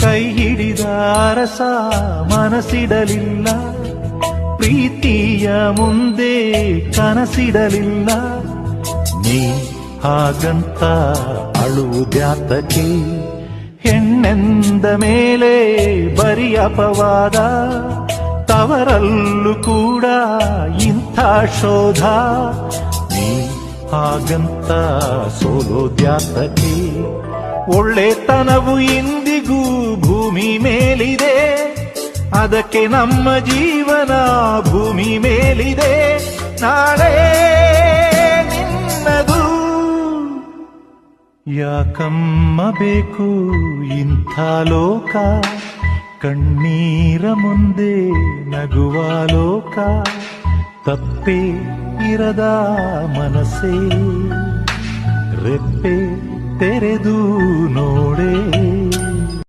ಕೈ ಹಿಡಿದ ಅರಸ ಮನಸ್ಸಿಡಲಿಲ್ಲ, ಪ್ರೀತಿಯ ಮುಂದೆ ಕನಸಿಡಲಿಲ್ಲ. ನೀ ಹಾಗಂತ ಅಳುವುದ್ಯಾತಕ್ಕೆ, ಹೆಣ್ಣೆಂದ ಮೇಲೆ ಬರೀ ಅಪವಾದ. ತವರಲ್ಲೂ ಕೂಡ ಇಂಥ ಶೋಧ. ನೀ ಹಾಗಂತ ಸೋಲೋದ್ಯಾತಕ್ಕೆ, ಒಳ್ಳೆತನವು ಇಂದಿಗೂ ಭೂಮಿ ಮೇಲಿದೆ, ಅದಕ್ಕೆ ನಮ್ಮ ಜೀವನ ಭೂಮಿ ಮೇಲಿದೆ. ನಾಳೆ ನಿನ್ನದು, ಯಾಕಮ್ಮ ಬೇಕು ಇಂಥ ಲೋಕ, ಕಣ್ಣೀರ ಮುಂದೆ ನಗುವ ಲೋಕ. ತಪ್ಪೇ ಇರದ ಮನಸ್ಸೇ, ರೆಪ್ಪೆ ತೆರೆದು ನೋಡೆ.